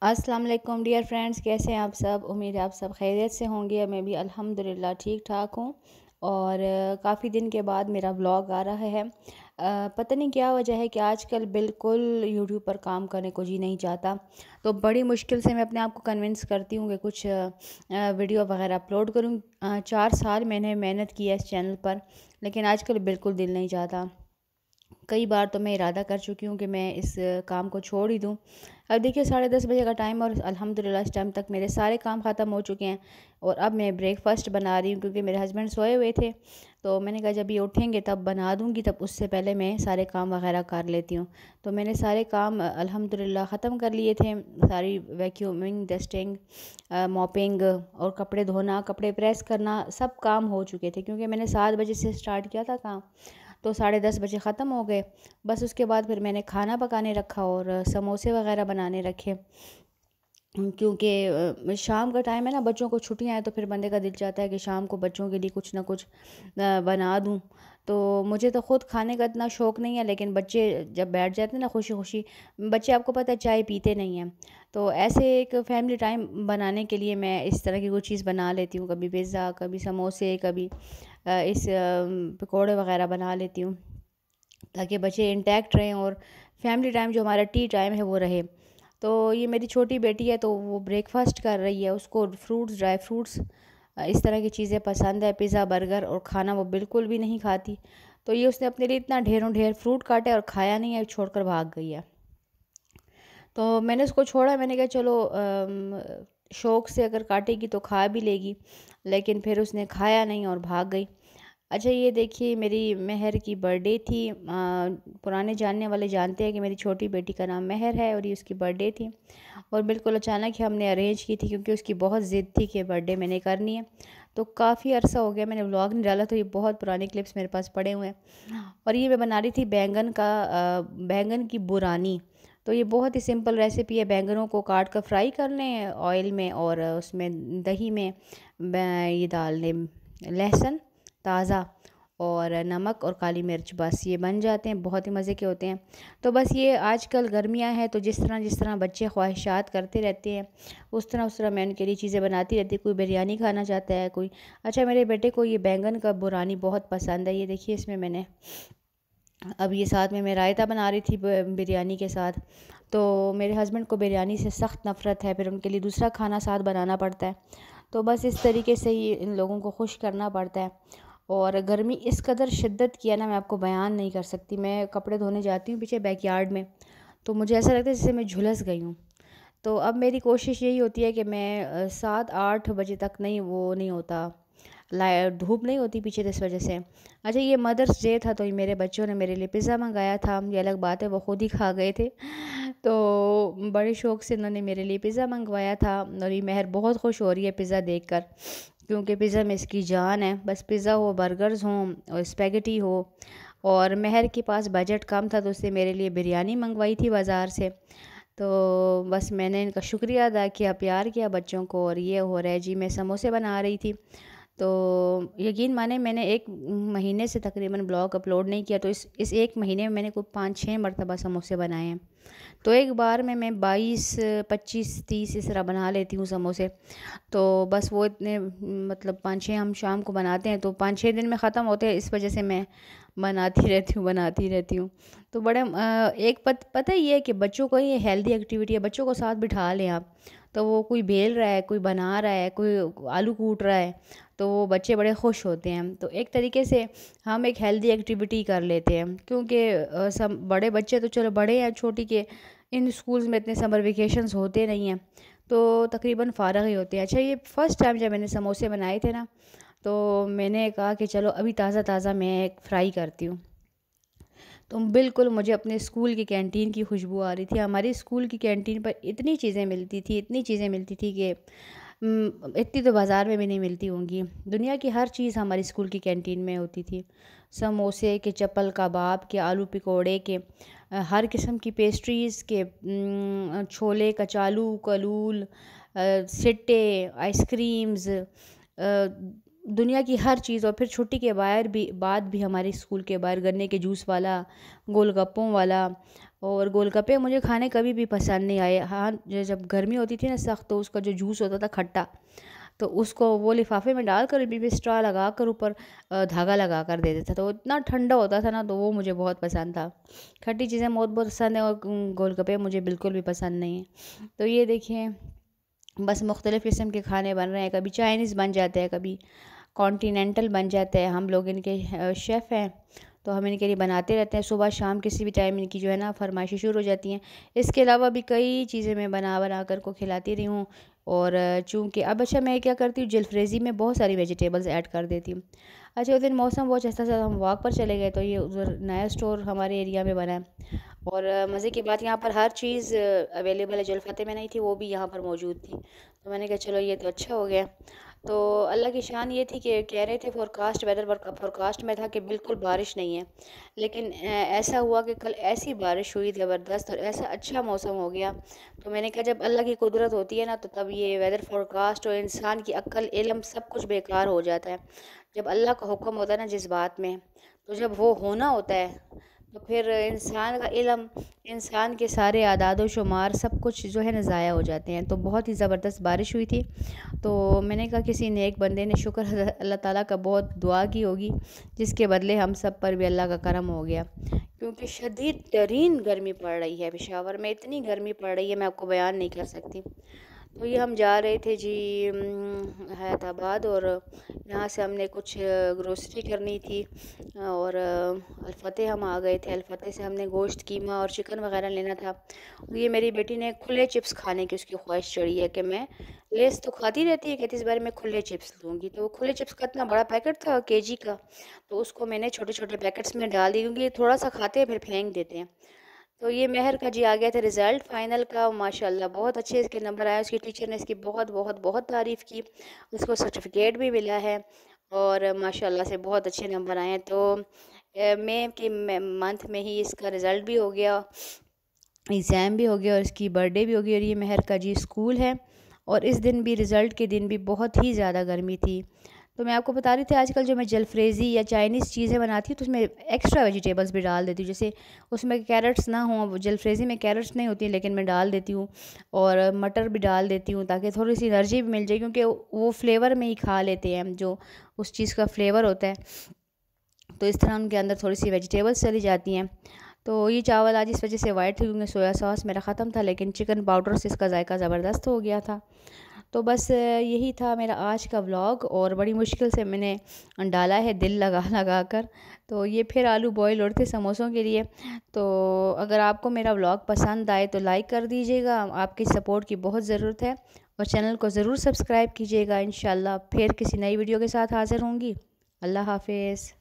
अस्सलाम वालेकुम dear friends, कैसे हैं आप सब। उम्मीद है आप सब खैरियत से होंगे। मैं भी अल्हम्दुलिल्लाह ठीक ठाक हूँ। और काफ़ी दिन के बाद मेरा व्लॉग आ रहा है। पता नहीं क्या वजह है कि आजकल बिल्कुल यूट्यूब पर काम करने को जी नहीं चाहता। तो बड़ी मुश्किल से मैं अपने आप को कन्विंस करती हूँ कि कुछ वीडियो वगैरह अपलोड करूँ। 4 साल मैंने मेहनत की है इस चैनल पर, लेकिन आजकल बिल्कुल दिल नहीं चाहता। कई बार तो मैं इरादा कर चुकी हूँ कि मैं इस काम को छोड़ ही दूँ। अब देखिए 10:30 बजे का टाइम और अल्हम्दुलिल्लाह इस टाइम तक मेरे सारे काम ख़त्म हो चुके हैं। और अब मैं ब्रेकफास्ट बना रही हूँ क्योंकि मेरे हस्बैंड सोए हुए थे। तो मैंने कहा जब ये उठेंगे तब बना दूँगी, तब उससे पहले मैं सारे काम वगैरह कर लेती हूँ। तो मैंने सारे काम अल्हम्दुलिल्लाह ख़त्म कर लिए थे। सारी वैक्यूमिंग, डस्टिंग, मॉपिंग और कपड़े धोना, कपड़े प्रेस करना, सब काम हो चुके थे क्योंकि मैंने 7 बजे से स्टार्ट किया था काम। तो 10:30 बजे ख़त्म हो गए। बस उसके बाद फिर मैंने खाना पकाने रखा और समोसे वगैरह बनाने रखे। क्योंकि शाम का टाइम है ना, बच्चों को छुट्टियां हैं, तो फिर बंदे का दिल चाहता है कि शाम को बच्चों के लिए कुछ ना कुछ बना दूं। तो मुझे तो ख़ुद खाने का इतना शौक़ नहीं है, लेकिन बच्चे जब बैठ जाते हैं ना खुशी खुशी, बच्चे आपको पता है चाय पीते नहीं हैं। तो ऐसे एक फैमिली टाइम बनाने के लिए मैं इस तरह की कोई चीज़ बना लेती हूँ। कभी पिज़्ज़ा, कभी समोसे, कभी पकौड़े वगैरह बना लेती हूँ, ताकि बच्चे इंटैक्ट रहें और फैमिली टाइम जो हमारा टी टाइम है वो रहे। तो ये मेरी छोटी बेटी है, तो वो ब्रेकफास्ट कर रही है। उसको फ्रूट्स, ड्राई फ्रूट्स, इस तरह की चीज़ें पसंद है। पिज़्ज़ा, बर्गर और खाना वो बिल्कुल भी नहीं खाती। तो ये उसने अपने लिए इतना ढेरों ढेर फ्रूट काटे और खाया नहीं है, छोड़कर भाग गई है। तो मैंने उसको छोड़ा, मैंने कहा चलो शौक़ से अगर काटेगी तो खा भी लेगी, लेकिन फिर उसने खाया नहीं और भाग गई। अच्छा, ये देखिए मेरी महर की बर्थडे थी। पुराने जानने वाले जानते हैं कि मेरी छोटी बेटी का नाम महर है और ये उसकी बर्थडे थी। और बिल्कुल अचानक ही हमने अरेंज की थी क्योंकि उसकी बहुत ज़िद थी कि बर्थडे मैंने करनी है। तो काफ़ी अरसा हो गया मैंने व्लॉग नहीं डाला, तो ये बहुत पुराने क्लिप्स मेरे पास पड़े हुए हैं। और ये मैं बना रही थी बैंगन की बुरानी। तो ये बहुत ही सिंपल रेसिपी है। बैंगनों को काट कर फ्राई कर लें ऑयल में, और उसमें दही में ये डाल लें लहसुन ताज़ा और नमक और काली मिर्च, बस ये बन जाते हैं। बहुत ही मज़े के होते हैं। तो बस ये आजकल गर्मियां हैं, तो जिस तरह बच्चे ख्वाहिशात करते रहते हैं उस तरह मैं उनके लिए चीज़ें बनाती रहती हूँ। कोई बिरयानी खाना चाहता है, कोई। अच्छा, मेरे बेटे को ये बैंगन का बुरानी बहुत पसंद है। ये देखिए इसमें मैंने अब ये साथ में मैं रायता बना रही थी बिरयानी के साथ। तो मेरे हस्बैंड को बिरयानी से सख्त नफ़रत है, फिर उनके लिए दूसरा खाना साथ बनाना पड़ता है। तो बस इस तरीके से ही इन लोगों को खुश करना पड़ता है। और गर्मी इस कदर शिद्दत की है ना, मैं आपको बयान नहीं कर सकती। मैं कपड़े धोने जाती हूँ पीछे बैकयार्ड में, तो मुझे ऐसा लगता है जैसे मैं झुलस गई हूँ। तो अब मेरी कोशिश यही होती है कि मैं 7-8 बजे तक नहीं, वो नहीं होता, धूप नहीं होती पीछे, तो इस वजह से। अच्छा, ये मदर्स डे था, तो ये मेरे बच्चों ने मेरे लिए पिज़्ज़ा मंगाया था। ये अलग बात है, वो खुद ही खा गए थे। तो बड़े शौक़ से उन्होंने मेरे लिए पिज़्ज़ा मंगवाया था। और ये महर बहुत खुश हो रही है पिज़्ज़ा देखकर, क्योंकि पिज़्ज़ा में इसकी जान है। बस पिज़्ज़ा हो, बर्गर्स हों और स्पेगेटी हो। और महर के पास बजट कम था, तो उसने मेरे लिए बिरयानी मंगवाई थी बाज़ार से। तो बस मैंने इनका शुक्रिया अदा किया, प्यार किया बच्चों को। और ये हो रहा है जी, मैं समोसे बना रही थी। तो यकीन माने मैंने 1 महीने से तकरीबन ब्लॉग अपलोड नहीं किया, तो इस 1 महीने में मैंने कोई 5-6 मरतबा समोसे बनाए हैं। तो एक बार में मैं 22, 25, 30 इस तरह बना लेती हूँ समोसे। तो बस वो इतने, मतलब 5-6 हम शाम को बनाते हैं, तो 5-6 दिन में ख़त्म होते हैं। इस वजह से मैं बनाती रहती हूँ। तो बड़े एक पता ही है कि बच्चों को ये हेल्दी एक्टिविटी है। बच्चों को साथ बिठा लें आप, तो वो कोई बेल रहा है, कोई बना रहा है, कोई आलू कूट रहा है, तो वो बच्चे बड़े खुश होते हैं। तो एक तरीके से हम एक हेल्दी एक्टिविटी कर लेते हैं, क्योंकि सब बड़े बच्चे तो चलो बड़े हैं, छोटी के इन स्कूल्स में इतने समर वेकेशंस होते नहीं हैं, तो तकरीबन फ़ारग ही होते हैं। अच्छा, ये फ़र्स्ट टाइम जब मैंने समोसे बनाए थे ना, तो मैंने कहा कि चलो अभी ताज़ा ताज़ा मैं एक फ्राई करती हूँ। तो बिल्कुल मुझे अपने स्कूल की कैंटीन की खुशबू आ रही थी। हमारी स्कूल की कैंटीन पर इतनी चीज़ें मिलती थी, इतनी चीज़ें मिलती थी कि इतनी तो बाज़ार में भी नहीं मिलती होंगी। दुनिया की हर चीज़ हमारी स्कूल की कैंटीन में होती थी। समोसे के, चप्पल कबाब के, आलू पकौड़े के, हर किस्म की पेस्ट्रीज़ के, छोले, कचालू, कलूल, सिट्टे, आइसक्रीम्स, दुनिया की हर चीज़। और फिर छुट्टी के बाद भी हमारे स्कूल के बाहर गन्ने के जूस वाला, गोलगप्पों वाला और गोलगप्पे मुझे खाने कभी भी पसंद नहीं आए। हाँ, जब गर्मी होती थी ना सख्त, तो उसका जो जूस होता था खट्टा, तो उसको वो लिफाफे में डालकर बीच में स्ट्रॉ लगा कर ऊपर धागा लगा कर दे देता था, तो इतना ठंडा होता था ना, तो वो मुझे बहुत पसंद था। खट्टी चीज़ें बहुत बहुत पसंद है, और गोलगप्पे मुझे बिल्कुल भी पसंद नहीं है। तो ये देखिए, बस मुख्तलिफ़ किस्म के खाने बन रहे हैं, कभी चाइनीज़ बन जाते हैं, कभी कॉन्टीनेंटल बन जाते हैं। हम लोग इनके शेफ़ हैं, तो हम इनके लिए बनाते रहते हैं। सुबह शाम किसी भी टाइम इनकी जो है ना फरमाइशें शुरू हो जाती हैं। इसके अलावा भी कई चीज़ें मैं बना बना कर को खिलाती रही हूँ। और चूँकि अब अच्छा, मैं क्या करती हूँ, जलफ्रेज़ी में बहुत सारी वेजिटेबल्स ऐड कर देती हूँ। अच्छा, उस दिन मौसम बहुत अच्छा था, हम वॉक पर चले गए, तो ये उधर नया स्टोर हमारे एरिया में बना है। और मज़े की बात, यहाँ पर हर चीज़ अवेलेबल है। जो अल्फ़ाते में नहीं थी, वो भी यहाँ पर मौजूद थी। तो मैंने कहा चलो ये तो अच्छा हो गया। तो अल्लाह की शान ये थी कि कह रहे थे फोरकास्ट, वेदर फोरकास्ट में था कि बिल्कुल बारिश नहीं है, लेकिन ऐसा हुआ कि कल ऐसी बारिश हुई ज़बरदस्त, और ऐसा अच्छा मौसम हो गया। तो मैंने कहा जब अल्लाह की कुदरत होती है ना, तो तब ये वेदर फोरकास्ट और इंसान की अक्ल, इल्म सब कुछ बेकार हो जाता है। जब अल्लाह का हुक्म होता है ना जिस बात में, तो जब वो होना होता है, तो फिर इंसान का इल्म, इंसान के सारे आदाद व शुमार सब कुछ जो है ना ज़ाया हो जाते हैं। तो बहुत ही ज़बरदस्त बारिश हुई थी। तो मैंने कहा किसी नेक बंदे ने शुक्र अल्लाह ताला का बहुत दुआ की होगी, जिसके बदले हम सब पर भी अल्लाह का करम हो गया। क्योंकि शदीद तरीन गर्मी पड़ रही है, पेशावर में इतनी गर्मी पड़ रही है, मैं आपको बयान नहीं कर सकती। तो ये हम जा रहे थे जी हैदराबाद, और यहाँ से हमने कुछ ग्रोसरी करनी थी, और अल्फ़तेह हम आ गए थे। अल्फ़तेह से हमने गोश्त, कीमा और चिकन वगैरह लेना था। और ये मेरी बेटी ने खुले चिप्स खाने की उसकी ख्वाहिश चढ़ी है कि मैं, लेस तो खाती रहती है, कहती इस बार मैं खुले चिप्स लूँगी। तो वो खुले चिप्स का इतना बड़ा पैकेट था केजी का, तो उसको मैंने छोटे छोटे पैकेट्स में डाल दी, क्योंकि ये थोड़ा सा खाते हैं फिर फेंक देते हैं। तो ये मेहर का जी आ गया था रिज़ल्ट फाइनल का, माशाल्लाह बहुत अच्छे इसके नंबर आए। उसकी टीचर ने इसकी बहुत बहुत बहुत तारीफ़ की, उसको सर्टिफिकेट भी मिला है, और माशाल्लाह से बहुत अच्छे नंबर आए हैं। तो मई के मंथ में ही इसका रिज़ल्ट भी हो गया, एग्ज़ाम भी हो गया, और इसकी बर्थडे भी हो गई। और ये मेहर का जी स्कूल है, और इस दिन भी, रिज़ल्ट के दिन भी बहुत ही ज़्यादा गर्मी थी। तो मैं आपको बता रही थी, आजकल जो मैं जलफ्रेज़ी या चाइनीज़ चीज़ें बनाती हूँ, तो उसमें एक्स्ट्रा वेजिटेबल्स भी डाल देती हूँ। जैसे उसमें कैरेट्स ना हों, जलफ्रेज़ी में कैरेट्स नहीं होती, लेकिन मैं डाल देती हूँ। और मटर भी डाल देती हूँ, ताकि थोड़ी सी एनर्जी भी मिल जाए, क्योंकि वो फ्लेवर में ही खा लेते हैं हम, जो उस चीज़ का फ्लेवर होता है। तो इस तरह उनके अंदर थोड़ी सी वेजिटेबल्स चली जाती हैं। तो ये चावल आज इस वजह से वाइट थे, क्योंकि सोया सॉस मेरा ख़त्म था, लेकिन चिकन पाउडर से इसका जायका ज़बरदस्त हो गया था। तो बस यही था मेरा आज का व्लॉग, और बड़ी मुश्किल से मैंने डाला है दिल लगा लगा कर। तो ये फिर आलू बॉयल और थे समोसों के लिए। तो अगर आपको मेरा व्लॉग पसंद आए तो लाइक कर दीजिएगा, आपकी सपोर्ट की बहुत ज़रूरत है, और चैनल को ज़रूर सब्सक्राइब कीजिएगा। इंशाल्लाह फिर किसी नई वीडियो के साथ हाज़िर होंगी। अल्लाह हाफिज़।